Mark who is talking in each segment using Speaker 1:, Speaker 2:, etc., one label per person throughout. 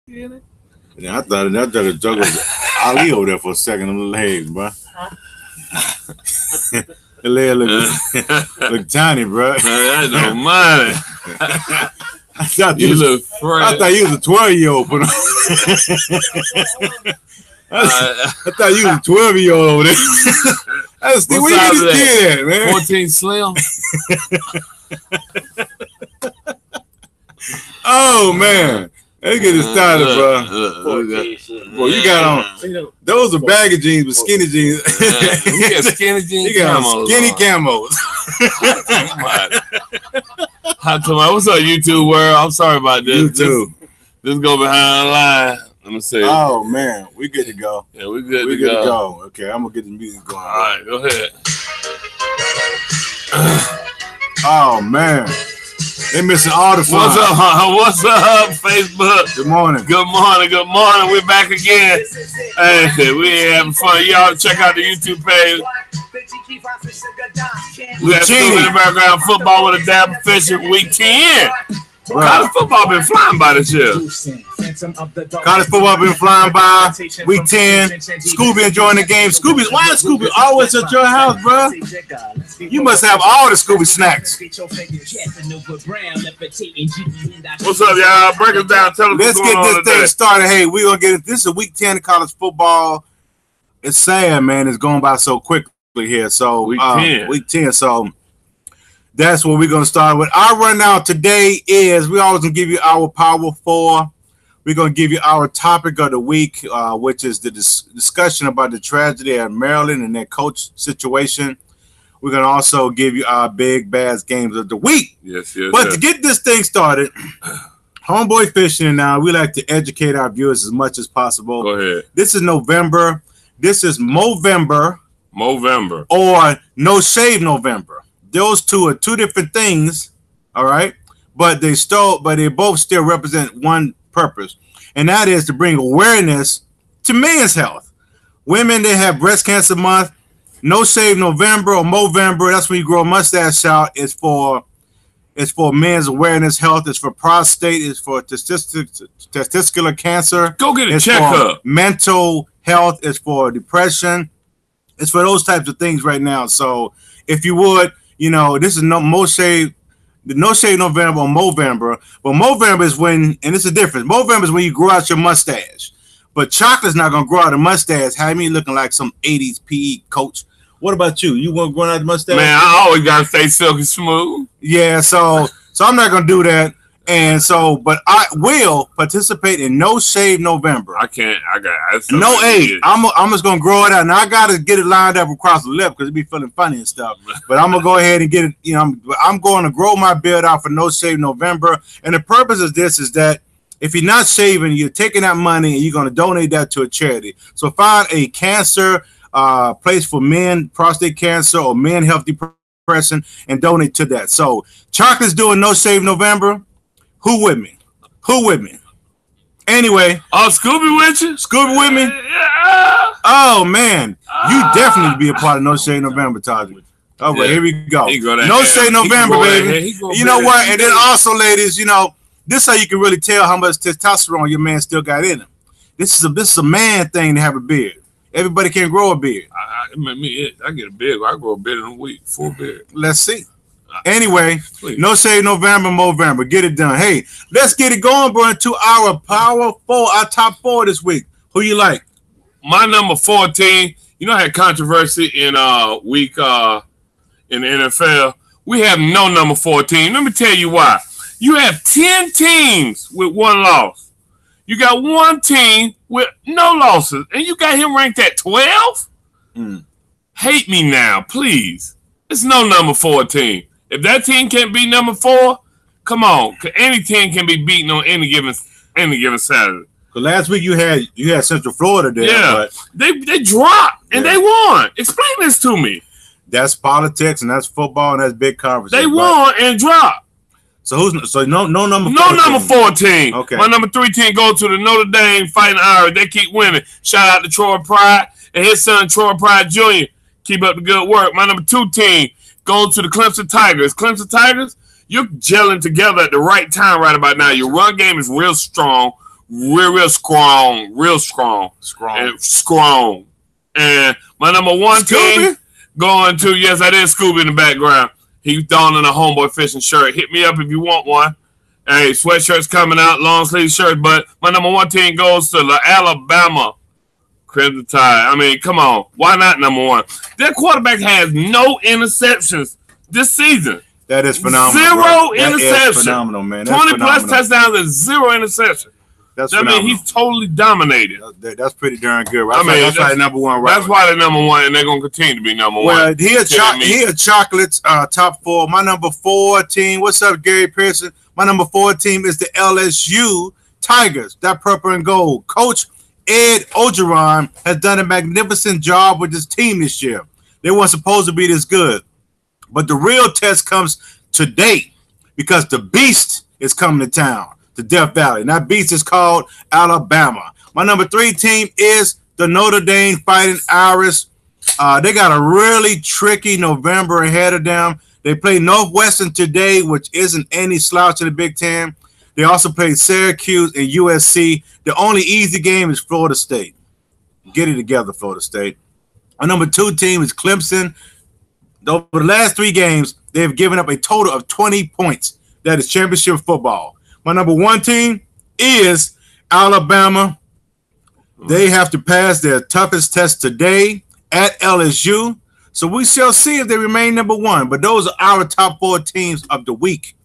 Speaker 1: Yeah,
Speaker 2: Yeah, I thought the joke was Ali over there for a second. Them legs, bro. The leg look tiny, bro.
Speaker 1: I don't mind.
Speaker 2: I thought
Speaker 1: You look fresh.
Speaker 2: I thought you was a 12-year-old. I thought you was a 12-year-old over there. I was thinking, where you get this kid at, man?
Speaker 1: 14 slim.
Speaker 2: Oh man, let's get it started, bro. Boy, you got on those are baggy jeans, but skinny jeans.
Speaker 1: You got skinny jeans.
Speaker 2: You got on skinny camos.
Speaker 1: Hi, Tomato. What's up, YouTube world? I'm sorry about this.
Speaker 2: YouTube.
Speaker 1: This go behind the line. Let me see.
Speaker 2: Oh man, we good to go.
Speaker 1: Yeah, we good
Speaker 2: We
Speaker 1: to
Speaker 2: good to
Speaker 1: go.
Speaker 2: go. Okay, I'm gonna get the music going.
Speaker 1: All right, go ahead.
Speaker 2: Oh man, they missing all the fun.
Speaker 1: What's up, huh? What's up, Facebook?
Speaker 2: Good morning.
Speaker 1: Good morning. Good morning. We're back again. Hey, we ain't having fun. Y'all check out the YouTube page. We got Steve in the background. Football with a dab of fishing. Week 10. College football been flying by this year.
Speaker 2: College football been flying by. Week 10. Scooby enjoying the game. Why is Scooby always at your house, bro? You must have all the Scooby snacks.
Speaker 1: What's up, y'all? Break us down. Tell us
Speaker 2: Let's
Speaker 1: what's
Speaker 2: get
Speaker 1: going on
Speaker 2: this thing
Speaker 1: today.
Speaker 2: started. Hey, we're gonna get it. This is week 10 of college football. It's sad, man. It's going by so quickly here. So
Speaker 1: Week 10.
Speaker 2: Week 10. So that's what we're gonna start with. Our rundown today is we always gonna give you our Power 4. We're gonna give you our topic of the week, which is the discussion about the tragedy at Maryland and their coach situation. We're gonna also give you our big bad games of the week.
Speaker 1: Yes.
Speaker 2: But to get this thing started, Homeboy Fishing now, we like to educate our viewers as much as possible.
Speaker 1: Go ahead.
Speaker 2: This is November. This is Movember or No Shave November. Those two are two different things, all right? But they both still represent one purpose, and that is to bring awareness to men's health. Women, they have Breast Cancer Month. No Shave November or Movember, that's when you grow a mustache out. It's for men's awareness health. It's for prostate. It's for testicular cancer.
Speaker 1: Go get a
Speaker 2: It's
Speaker 1: checkup.
Speaker 2: for mental health. It's for depression. It's for those types of things right now. So if you would, this is No Shave November or Movember. But Movember is when, and it's a difference. Movember is when you grow out your mustache. But chocolate's not gonna grow out a mustache. Have me looking like some 80s PE coach. What about you? You want growing out the mustache?
Speaker 1: Man, I always gotta stay silky smooth.
Speaker 2: Yeah, so I'm not gonna do that. And so, but I will participate in No Shave November.
Speaker 1: I can't.
Speaker 2: No age. I'm just gonna grow it out. Now I gotta get it lined up across the lip because it be feeling funny and stuff. But I'm gonna go ahead and get it. I'm going to grow my beard out for No Shave November. And the purpose of this is that if you're not shaving, you're taking that money and you're gonna donate that to a charity. So find a cancer place for men, prostate cancer, or men health depression, and donate to that. So Chocolate's doing No Shave November. Who with me? Anyway.
Speaker 1: Oh, Scooby with you?
Speaker 2: Scooby with me?
Speaker 1: Yeah.
Speaker 2: Oh, man. You definitely be a part of No Shave November, Taji. All right, here we go. No Shave November, baby. You know what? And then also, ladies, this is how you can really tell how much testosterone your man still got in him. This is a man thing to have a beard. Everybody can grow a beard.
Speaker 1: I get a beard. I grow a beard in a week. Full beard.
Speaker 2: Let's see. Anyway, please. No Shave November, Movember. Get it done. Hey, let's get it going, bro, into our Power 4, our top 4 this week. Who you like?
Speaker 1: My number 14. I had controversy in week in the NFL. We have no number 14. Let me tell you why. You have 10 teams with one loss. You got one team with no losses, and you got him ranked at 12? Hate me now, please. It's no number 14. If that team can't beat number 4, come on. Any team can be beaten on any given Saturday.
Speaker 2: Because last week you had Central Florida there.
Speaker 1: Yeah,
Speaker 2: but
Speaker 1: they dropped and they won. Explain this to me.
Speaker 2: That's politics and that's football and that's big conference.
Speaker 1: They won and dropped.
Speaker 2: So no number 14.
Speaker 1: No number 14.
Speaker 2: Okay.
Speaker 1: My number 3 team go to the Notre Dame Fighting Irish. They keep winning. Shout out to Troy Pride and his son Troy Pride Jr. Keep up the good work. My number 2 team go to the Clemson Tigers. Clemson Tigers, you're gelling together at the right time right about now. Your run game is real strong. real strong, And my number one team going to, yes, I did Scooby in the background. He's donning a homeboy fishing shirt. Hit me up if you want one. Hey, sweatshirts coming out, long sleeve shirts. But my number one team goes to the Alabama Crimson Tide. I mean, come on. Why not number one? Their quarterback has no interceptions this season.
Speaker 2: That is phenomenal.
Speaker 1: Zero interceptions.
Speaker 2: That is phenomenal, man.
Speaker 1: That's 20 plus touchdowns and 0 interceptions. I mean, he's totally dominated.
Speaker 2: That's pretty darn good, right? That's why number one, right?
Speaker 1: That's why they're number one, and they're going to continue to be number one.
Speaker 2: Well, he a Chocolate's top 4. My number 4 team, what's up, Gary Pearson? My number 4 team is the LSU Tigers, that purple and gold. Coach Ed Orgeron has done a magnificent job with this team this year. They weren't supposed to be this good. But the real test comes today because the beast is coming to town, to Death Valley. And that beast is called Alabama. My number 3 team is the Notre Dame Fighting Irish. They got a really tricky November ahead of them. They play Northwestern today, which isn't any slouch in the Big Ten. They also play Syracuse and USC. The only easy game is Florida State. Get it together, Florida State. Our number 2 team is Clemson. Over the last 3 games, they have given up a total of 20 points. That is championship football. My number 1 team is Alabama. They have to pass their toughest test today at LSU. So we shall see if they remain number 1. But those are our top 4 teams of the week.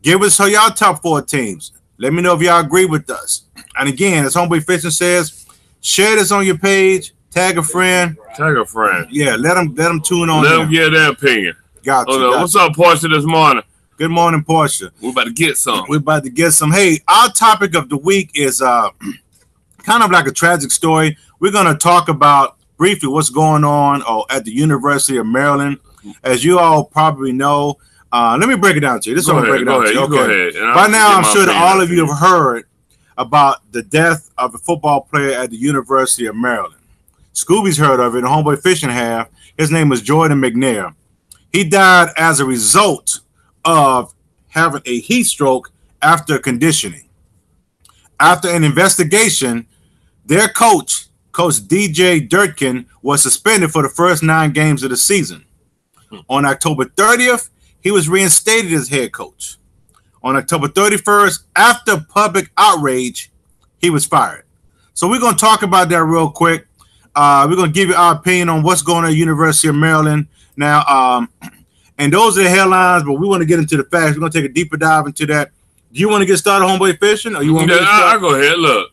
Speaker 2: Give us y'all top 4 teams. Let me know if y'all agree with us. And again, as Homeboy Fishing says, share this on your page. Tag a friend. Yeah, let them tune on.
Speaker 1: Let them give their opinion.
Speaker 2: Gotcha.
Speaker 1: What's up, Portia, this morning?
Speaker 2: Good morning, Portia.
Speaker 1: We're about to get some.
Speaker 2: Hey, our topic of the week is kind of like a tragic story. We're going to talk about briefly what's going on at the University of Maryland. As you all probably know, let me break it down to you.
Speaker 1: Go ahead.
Speaker 2: By now, I'm sure that all of you have heard about the death of a football player at the University of Maryland. Scooby's heard of it, and Homeboy Fishing have. His name was Jordan McNair. He died as a result of having a heat stroke after conditioning. After an investigation, their coach DJ Durkin, was suspended for the first 9 games of the season. On October 30th, he was reinstated as head coach. On October 31st, after public outrage, he was fired. So we're going to talk about that real quick. We're going to give you our opinion on what's going on at the University of Maryland. Now, and those are the headlines, but we want to get into the facts. We're going to take a deeper dive into that. Do you want to get started, Homeboy Fishing? Or you want
Speaker 1: I'll go ahead. Look,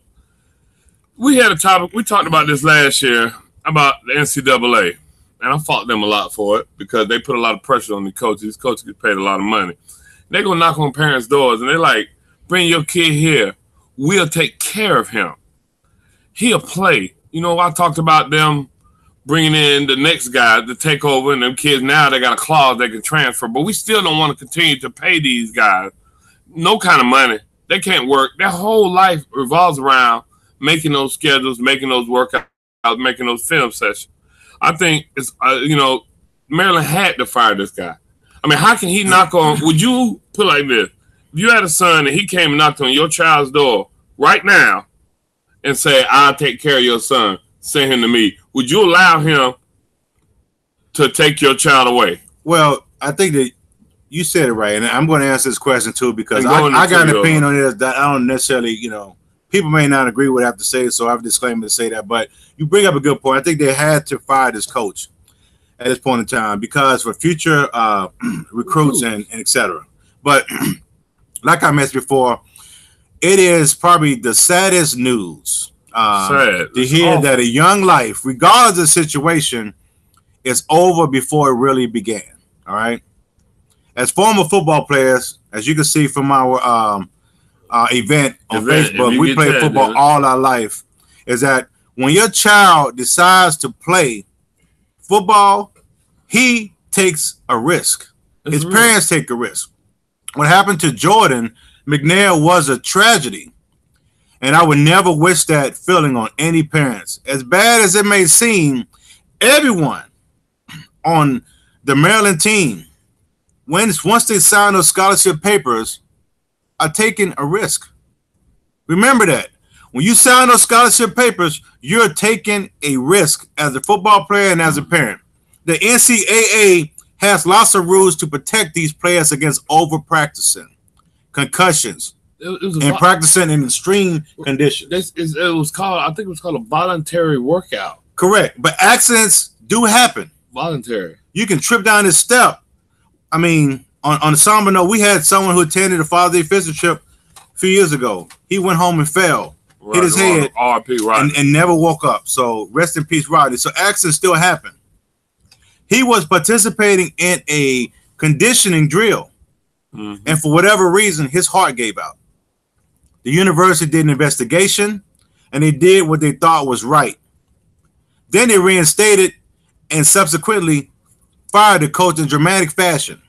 Speaker 1: we had a topic. We talked about this last year about the NCAA. And I fought them a lot for it because they put a lot of pressure on the coaches. These coaches get paid a lot of money. They're going to knock on parents' doors, and they're like, bring your kid here. We'll take care of him. He'll play. You know, I talked about them bringing in the next guy to take over, and them kids now, they got a clause they can transfer. But we still don't want to continue to pay these guys no kind of money. They can't work. Their whole life revolves around making those schedules, making those workouts, making those film sessions. I think it's, Maryland had to fire this guy. I mean, how can he knock on, would you put it like this? If you had a son and he came and knocked on your child's door right now and say, I'll take care of your son, send him to me, would you allow him to take your child away?
Speaker 2: Well, I think that you said it right. And I'm going to answer this question too, because I got an opinion on this that I don't necessarily, people may not agree with what I have to say, so I have a disclaimer to say that. But you bring up a good point. I think they had to fire this coach at this point in time because for future recruits and et cetera. But like I mentioned before, it is probably the saddest news to hear that a young life, regardless of the situation, is over before it really began. All right. As former football players, as you can see from our event on Facebook, we play football all our life, is that when your child decides to play football, he takes a risk. His parents take a risk. What happened to Jordan McNair was a tragedy, and I would never wish that feeling on any parents. As bad as it may seem, everyone on the Maryland team, once they sign those scholarship papers, are taking a risk. Remember that. When you sign those scholarship papers, you're taking a risk as a football player and as a parent. The NCAA has lots of rules to protect these players against over-practicing, concussions, and practicing in extreme conditions.
Speaker 1: It was called, I think it was called a voluntary workout.
Speaker 2: Correct. But accidents do happen.
Speaker 1: Voluntary.
Speaker 2: You can trip down this step. I mean, on a somber note, we had someone who attended a Father's Day fishing trip a few years ago. He went home and fell, hit his head, and never woke up. So rest in peace, Rodney. So accidents still happen. He was participating in a conditioning drill, and for whatever reason, his heart gave out. The university did an investigation, and they did what they thought was right. Then they reinstated and subsequently fired the coach in dramatic fashion,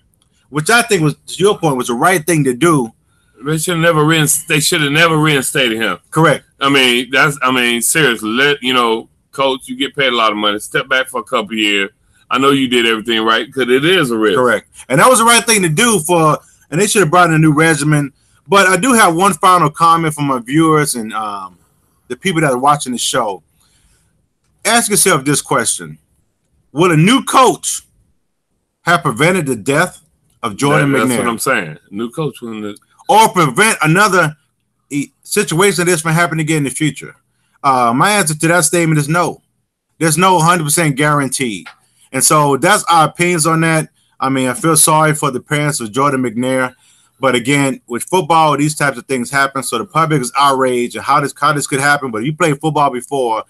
Speaker 2: which I think was, to your point, was the right thing to do.
Speaker 1: They should have never reinstated him.
Speaker 2: Correct.
Speaker 1: I mean, seriously, coach, you get paid a lot of money. Step back for a couple of years. I know you did everything right because it is a risk.
Speaker 2: Correct. And that was the right thing to do and they should have brought in a new regimen. But I do have one final comment from my viewers and the people that are watching the show. Ask yourself this question. Would a new coach have prevented the death of Jordan McNair?
Speaker 1: That's what I'm saying. New coach wouldn't.
Speaker 2: Or prevent another situation like this from happening again in the future? My answer to that statement is no. There's no 100% guarantee. And so that's our opinions on that. I mean, I feel sorry for the parents of Jordan McNair. But again, with football, these types of things happen. So the public is outraged at how this could happen. But if you played football before,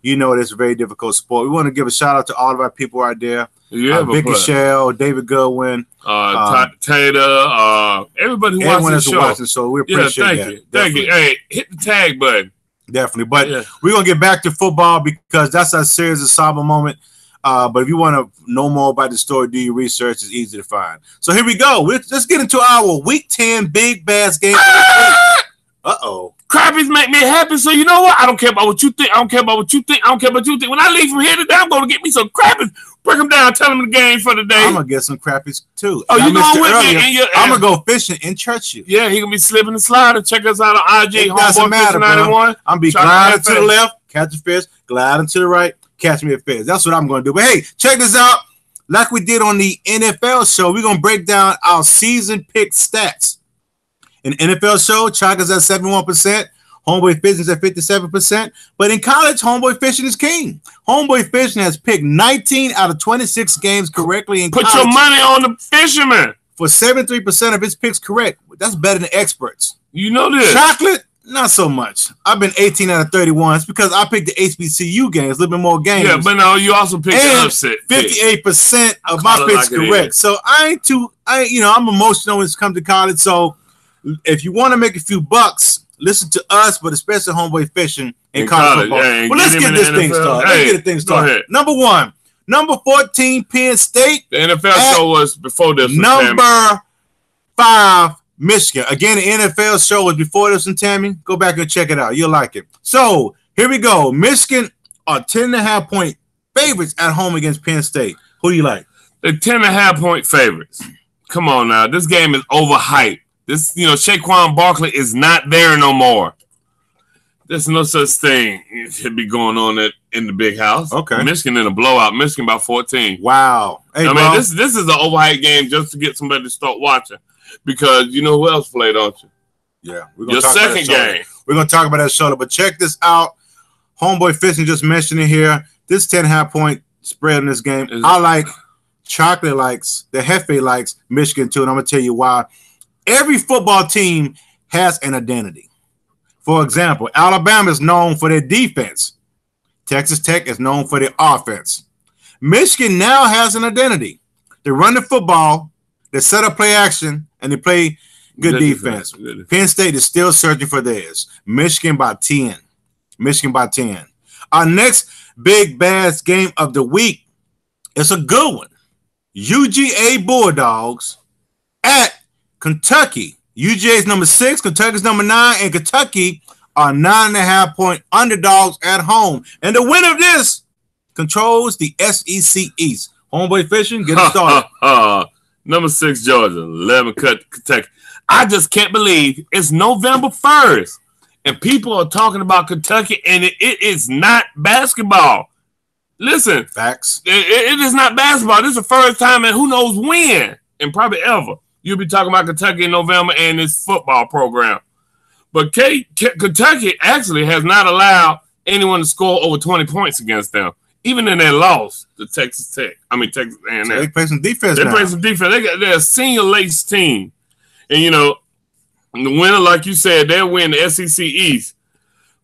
Speaker 2: you know it's a very difficult sport. We want to give a shout out to all of our people out there.
Speaker 1: Yeah,
Speaker 2: Vicky Shell, David Goodwin,
Speaker 1: Tater, everybody who watches the show.
Speaker 2: So we appreciate that.
Speaker 1: Thank you. Hey, hit the tag button.
Speaker 2: Definitely. But we're going to get back to football because that's our series of somber moment. But if you want to know more about the story, do your research. It's easy to find. So here we go. Let's get into our Week 10 Big Bass game. Uh-oh.
Speaker 1: Crappies make me happy, so you know what? I don't care about what you think. I don't care about what you think. I don't care about what you think. When I leave from here today, I'm going to get me some crappies. Break them down. Tell them the game for the day.
Speaker 2: I'm going to get some crappies, too.
Speaker 1: Oh, you going with me?
Speaker 2: I'm going to go fishing in Churchill.
Speaker 1: Yeah, he going to be slipping and sliding. Check us out on IG, Homeboy Fishing 91.
Speaker 2: I'm going to be gliding to the left, catch a fish, gliding to the right, catch me a fish. That's what I'm going to do. But, hey, check this out. Like we did on the NFL show, we're going to break down our season pick stats. In the NFL show, Chaka's at 71%. Homeboy Fishing is at 57%. But in college, Homeboy Fishing is king. Homeboy Fishing has picked 19 out of 26 games correctly in college.
Speaker 1: Put your money on the fisherman.
Speaker 2: For 73% of his picks correct. That's better than experts.
Speaker 1: You know this.
Speaker 2: Chocolate, not so much. I've been 18 out of 31. It's because I picked the HBCU games, a little bit more games.
Speaker 1: Yeah, but no, you also picked the upset.
Speaker 2: 58% of my picks correct. So I'm emotional when it comes to college. So if you want to make a few bucks, listen to us, but especially Homeboy Fishing in college football.
Speaker 1: Yeah,
Speaker 2: well, let's get this thing started. Let's get the thing started. Number 1, number 14, Penn State.
Speaker 1: The NFL show was before this.
Speaker 2: Number 5, Michigan. Again, the NFL show was before this, and Tammy, go back and check it out. You'll like it. So here we go. Michigan are 10.5-point favorites at home against Penn State. Who do you like?
Speaker 1: The 10.5-point favorites. Come on now. This game is overhyped. This, Saquon Barkley is not there no more. There's no such thing should be going on in the big house.
Speaker 2: Okay.
Speaker 1: Michigan in a blowout. Michigan by 14.
Speaker 2: Wow. Hey,
Speaker 1: I mean, this is an overhyped game just to get somebody to start watching. Because you know who else played, don't you?
Speaker 2: Yeah.
Speaker 1: Your second game.
Speaker 2: We're going to talk about that shoulder. But check this out. Homeboy Fishing just mentioned it here. This 10.5-point spread in this game. I like Chocolate likes, the Hefe likes Michigan too. And I'm going to tell you why. Every football team has an identity. For example, Alabama is known for their defense. Texas Tech is known for their offense. Michigan now has an identity. They run the football, they set up play action, and they play good defense. Penn State is still searching for theirs. Michigan by 10. Michigan by 10. Our next big bass game of the week is a good one. UGA Bulldogs at Kentucky. UGA is number 6, Kentucky's number 9, and Kentucky are 9.5-point underdogs at home. And the winner of this controls the SEC East. Homeboy Fishing, get it started.
Speaker 1: Number 6, Georgia, 11 Kentucky. I just can't believe it's November 1st, And people are talking about Kentucky, and it is not basketball. Listen,
Speaker 2: facts.
Speaker 1: It is not basketball. This is the first time, and who knows when, and probably ever, you'll be talking about Kentucky in November and this football program. But Kentucky actually has not allowed anyone to score over 20 points against them, even in their loss to Texas Tech. Texas A&M.
Speaker 2: So they play some defense.
Speaker 1: They play some defense. They're a senior lace team, and the winner, like you said, they'll win the SEC East.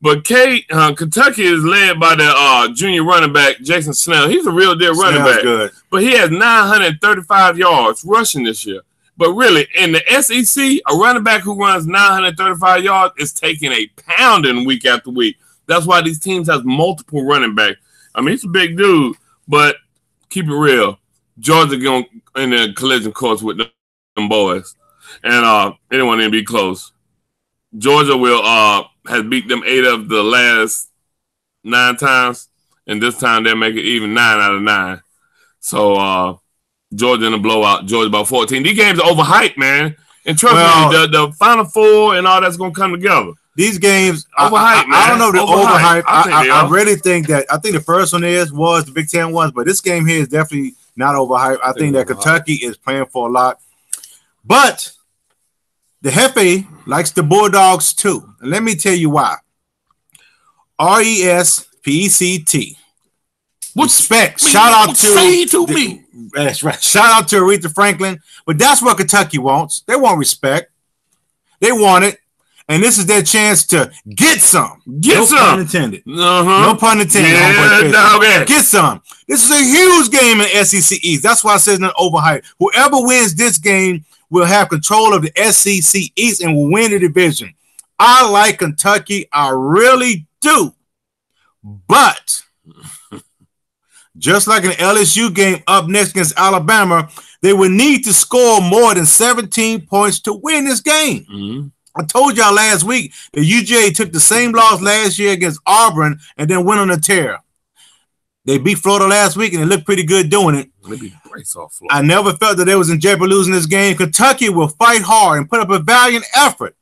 Speaker 1: But Kentucky is led by the junior running back, Jason Snell. He's a real deal running back.
Speaker 2: Good.
Speaker 1: But he has 935 yards rushing this year. But really, in the SEC, a running back who runs 935 yards is taking a pounding week after week. That's why these teams have multiple running backs. He's a big dude, but keep it real. Georgia going in the collision course with them boys. And it won't even be close. Georgia has beat them 8 of the last 9 times, and this time they'll make it even 9 out of 9. So Georgia in a blowout. Georgia about 14. These games are overhyped, man. And trust me, the Final Four and all that's going to come together.
Speaker 2: These games,
Speaker 1: overhyped, man.
Speaker 2: I don't know if they're overhyped. I really think that, I think the first one was the Big Ten ones, but this game here is definitely not overhyped. I think that Kentucky is playing for a lot. But the Hefe likes the Bulldogs too. And let me tell you why. RESPECT. Respect. Shout out to
Speaker 1: me.
Speaker 2: That's right. Shout out to Aretha Franklin. But that's what Kentucky wants. They want respect. They want it. And this is their chance to get some. No pun intended. No pun intended.
Speaker 1: Yeah,
Speaker 2: get some. This is a huge game in SEC East. That's why I said it's not overhyped. Whoever wins this game will have control of the SEC East and will win the division. I like Kentucky. I really do. But just like an LSU game up next against Alabama, they would need to score more than 17 points to win this game.
Speaker 1: Mm-hmm.
Speaker 2: I told y'all last week that UGA took the same loss last year against Auburn and then went on a tear. They beat Florida last week and they looked pretty good doing it. I never felt that they was in jeopardy losing this game. Kentucky will fight hard and put up a valiant effort.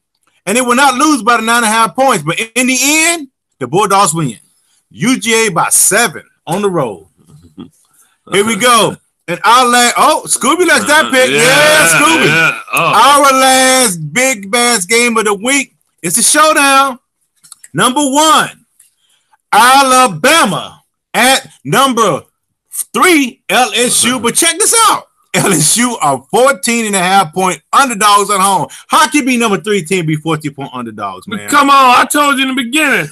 Speaker 2: And they will not lose by the 9.5 points. But in the end, the Bulldogs win. UGA by 7 on the road. Here we go. And our last, Scooby likes that pick. Scooby. Yeah. Our last big bass game of the week is the showdown. Number 1, Alabama at number 3, LSU. But check this out. LSU are 14.5-point underdogs at home. How can be number 3 team be 14-point underdogs, man?
Speaker 1: Come on. I told you in the beginning.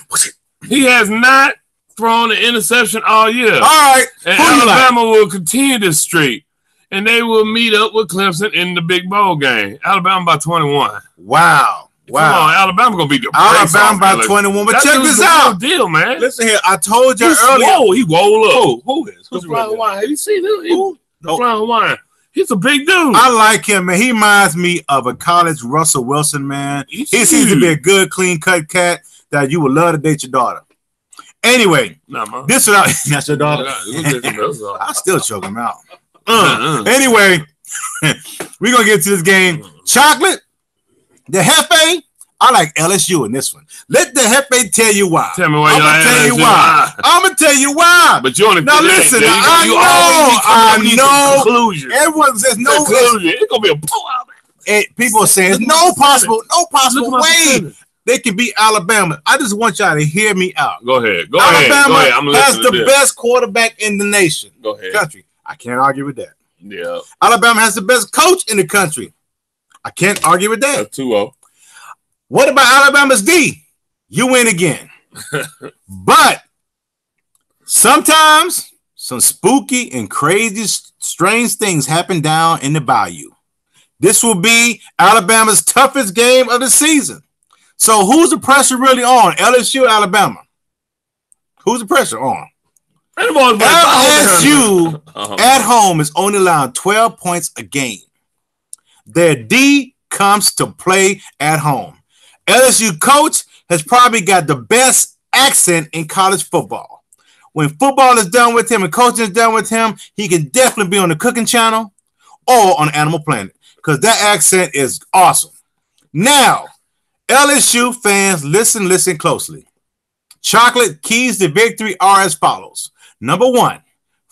Speaker 1: He has not thrown an interception all year.
Speaker 2: All right.
Speaker 1: And Alabama will continue this streak. And they will meet up with Clemson in the big bowl game. Alabama by 21.
Speaker 2: Wow.
Speaker 1: Come on, Alabama going to beat the
Speaker 2: Alabama by 21. But check this out.
Speaker 1: Deal, man.
Speaker 2: Listen here. I told you earlier.
Speaker 1: He rolled up.
Speaker 2: Who is?
Speaker 1: The Flying Hawaiian. Have you seen him? The Flying Hawaiian. He's a big dude.
Speaker 2: I like him, man. He reminds me of a college Russell Wilson, man. He seems to be a good, clean-cut cat that you would love to date your daughter. Anyway, this is that's your daughter. I still choke him out. Anyway, we're gonna get to this game. Chocolate, the Hefe. I like LSU in this one. Let the Hefe tell you why.
Speaker 1: Tell me why.
Speaker 2: I'm gonna tell you why.
Speaker 1: But you only
Speaker 2: now listen. I know.
Speaker 1: Conclusion.
Speaker 2: Everyone says no
Speaker 1: conclusion. It's gonna be a blowout.
Speaker 2: People are saying there's no possible way they can beat Alabama. I just want y'all to hear me out.
Speaker 1: Go ahead.
Speaker 2: Alabama has the best quarterback in the nation.
Speaker 1: Go ahead.
Speaker 2: Country. I can't argue with that.
Speaker 1: Yeah.
Speaker 2: Alabama has the best coach in the country. I can't argue with that.
Speaker 1: 2-0.
Speaker 2: What about Alabama's D? You win again. But sometimes some spooky and crazy, strange things happen down in the bayou. This will be Alabama's toughest game of the season. So who's the pressure really on? LSU or Alabama? Who's the pressure on? LSU at home is only allowed 12 points a game. Their D comes to play at home. LSU coach has probably got the best accent in college football. When football is done with him and coaching is done with him, he can definitely be on the Cooking Channel or on Animal Planet because that accent is awesome. Now, LSU fans, listen closely. Chocolate keys to victory are as follows. Number 1,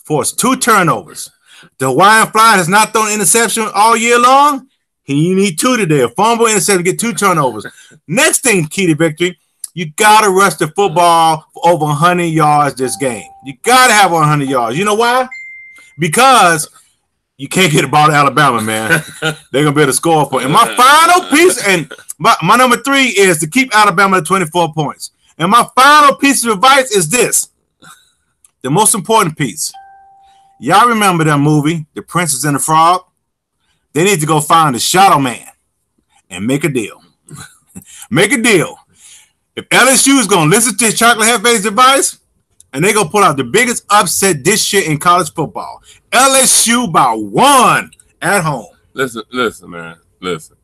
Speaker 2: force 2 turnovers. The Hawaiian Fly has not thrown an interception all year long. You need 2 today. A fumble, interception, get 2 turnovers. Next thing, key to victory, you got to rush the football for over 100 yards this game. You got to have 100 yards. You know why? Because you can't get the ball to Alabama, man. They're going to be able to score for it. And my final piece, and my number 3 is to keep Alabama at 24 points. And my final piece of advice is this. The most important piece. Y'all remember that movie, The Princess and the Frog? They need to go find the Shadow Man and make a deal. Make a deal. If LSU is going to listen to Chocolate Hefe's advice, and they're going to pull out the biggest upset this year in college football. LSU by 1 at home.
Speaker 1: Listen, man. Listen.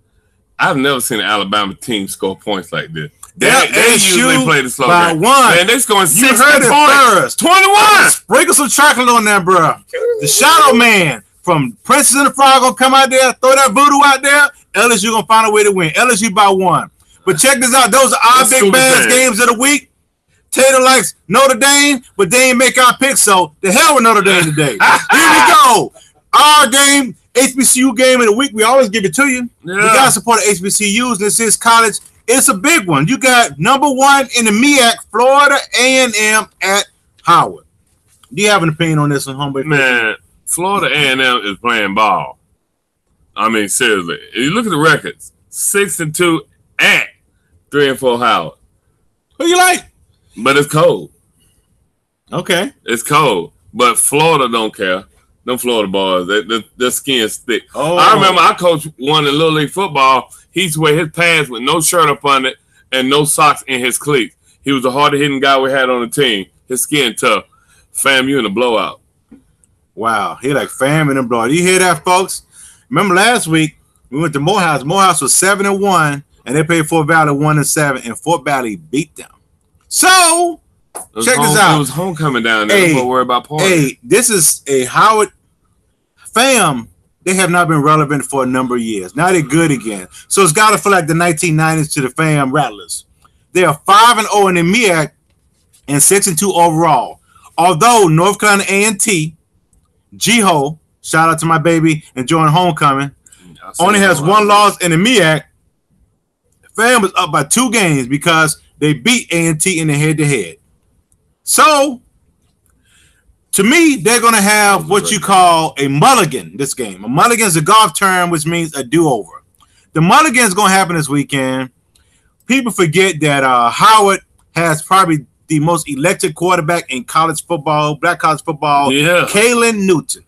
Speaker 1: I've never seen an Alabama team score points like this. They
Speaker 2: usually
Speaker 1: play the slow
Speaker 2: by
Speaker 1: game.
Speaker 2: 1.
Speaker 1: Man, they're scoring 6
Speaker 2: You heard it
Speaker 1: points.
Speaker 2: first.
Speaker 1: 21.
Speaker 2: Sprinkle some chocolate on that, bro. The Shadow Man from Princess and the Frog gonna come out there, throw that voodoo out there. LSU gonna find a way to win. LSU by 1. But check this out. Those are our big bass games of the week. Tater likes Notre Dame, but they ain't make our picks, so the hell with Notre Dame today. Here we go. Our game, HBCU game of the week. We always give it to you. Yeah. We gotta support the HBCUs. This is college. It's a big one. You got number 1 in the MEAC, Florida A&M at Howard. Do you have an opinion on this one, homeboy?
Speaker 1: Man, Florida A&M is playing ball. I mean, seriously. If you look at the records, 6-2 at 3-4 Howard.
Speaker 2: Who you like?
Speaker 1: But it's cold.
Speaker 2: Okay.
Speaker 1: It's cold. But Florida don't care. Them Florida boys, their skin's thick.
Speaker 2: Oh.
Speaker 1: I remember I coached one in Little League football. He used to wear his pants with no shirt up on it and no socks in his cleats. He was the hardest hitting guy we had on the team. His skin tough. Fam, you in a blowout.
Speaker 2: Wow. He like fam in a blowout. You hear that, folks? Remember last week, we went to Morehouse. Morehouse was 7-1, and they played Fort Valley 1-7, and Fort Valley beat them. So, check this out.
Speaker 1: It was homecoming down there. Don't worry about parties.
Speaker 2: Hey, this is a Howard fam. They have not been relevant for a number of years. Now they're good again. So it's got to feel like the 1990s to the fam Rattlers. They are 5-0 in the MEAC and 6-2 overall. Although North Carolina A&T, G-Ho, shout out to my baby, enjoying homecoming, only has 1 loss in the MEAC. Fam was up by 2 games because they beat A&T in the head-to-head. So, to me, they're going to have what you call a mulligan this game. A mulligan is a golf term, which means a do-over. The mulligan is going to happen this weekend. People forget that Howard has probably the most electric quarterback in college football, black college football, Kalen Newton.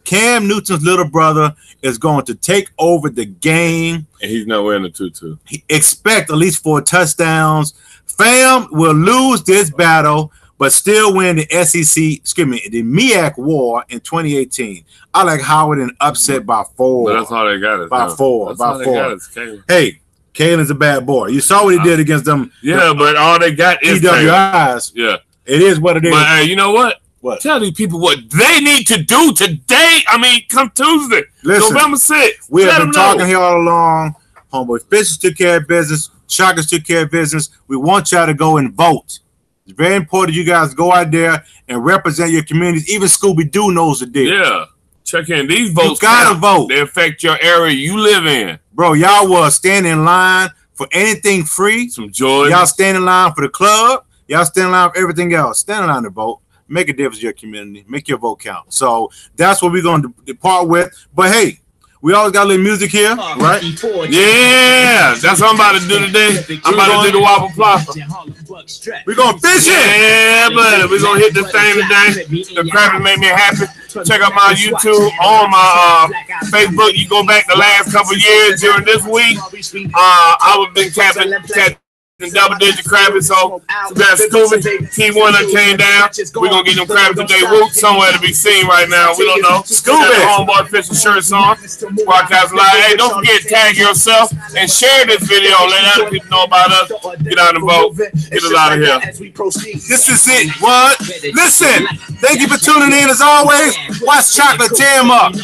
Speaker 2: Cam Newton's little brother is going to take over the game.
Speaker 1: And he's not wearing a tutu.
Speaker 2: Expect at least 4 touchdowns. Fam will lose this battle, but still win the the MEAC war in 2018. I like Howard and upset by 4.
Speaker 1: But that's all they got is
Speaker 2: by 4.
Speaker 1: That's
Speaker 2: by
Speaker 1: all
Speaker 2: 4.
Speaker 1: They got is Kalen.
Speaker 2: Hey, Kalen's a bad boy. You saw what he did against them.
Speaker 1: Yeah, but all they got is
Speaker 2: EWIs.
Speaker 1: Yeah.
Speaker 2: It is what it is.
Speaker 1: But hey, you know what?
Speaker 2: What?
Speaker 1: Tell these people what they need to do today. I mean, come Tuesday,
Speaker 2: Listen,
Speaker 1: November 6th.
Speaker 2: We have been talking here all along. Homeboy Fishes took care of business. Chakras took care of business. We want y'all to go and vote. It's very important you guys go out there and represent your communities. Even Scooby-Doo knows the deal.
Speaker 1: Yeah. Check in. These votes
Speaker 2: you gotta vote.
Speaker 1: They affect your area you live in.
Speaker 2: Bro, y'all will stand in line for anything free.
Speaker 1: Some joy.
Speaker 2: Y'all stand in line for the club. Y'all stand in line for everything else. Stand in line to vote. Make a difference in your community. Make your vote count. So that's what we're going to depart with. But hey, we always got a little music here, right?
Speaker 1: Yeah, that's what I'm about to do today. I'm about to do the Wobble Plopper.
Speaker 2: We're going to fish it.
Speaker 1: Yeah, buddy. We're going to hit this thing today. The crappie made me happy. Check out my YouTube, on my Facebook. You go back the last couple of years during this week. I was been catching double-digit crabbies, so that's Scooby. T1 came down. We're going to get them crabbies today. Whoop, somewhere to be seen right now. We don't know. Scooby. Homeboy Fishing shirts on. Broadcast live. Hey, don't forget, tag yourself and share this video. Let other people know about us. Get out and vote. Get us out of here.
Speaker 2: This is it. What? Listen, thank you for tuning in as always. Watch Chocolate tear 'em up.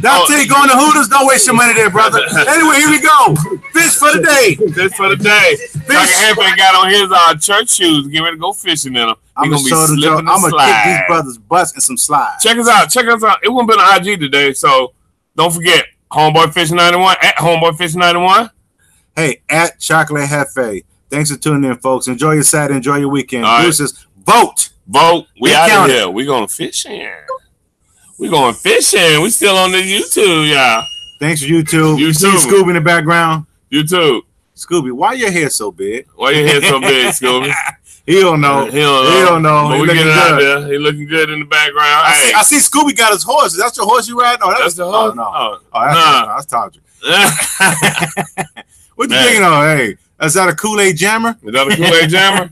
Speaker 2: Dante going to Hooters. Don't waste your money there, brother. Anyway, here we go. Fish for the day.
Speaker 1: Fish for the day. Dr. got on his church shoes. Get ready to go fishing in them.
Speaker 2: I'm gonna kick these brothers' butts and some slides.
Speaker 1: Check us out. It won't be on IG today, so don't forget Homeboy Fish 91 at Homeboy Fish 91.
Speaker 2: Hey, at Chocolate Hefe. Thanks for tuning in, folks. Enjoy your Saturday. Enjoy your weekend. Deuces. Vote.
Speaker 1: We out of here. We going fishing. We still on the YouTube, y'all.
Speaker 2: Thanks for YouTube. You see Scooby in the background?
Speaker 1: YouTube.
Speaker 2: Scooby, why your hair so big?
Speaker 1: Scooby?
Speaker 2: He don't know.
Speaker 1: He don't know.
Speaker 2: But
Speaker 1: we get it out there. He looking good in the background.
Speaker 2: I see Scooby got his horse. Is that your horse you ride? Oh, that's the horse? Oh, no. That's Todrick. What you thinking of? Hey, is that a Kool-Aid jammer?
Speaker 1: Is that a Kool-Aid jammer?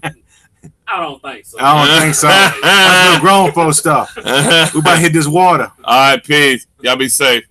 Speaker 3: I don't think so.
Speaker 2: That's no grown folks stuff. We about to hit this water.
Speaker 1: All right, peace. Y'all be safe.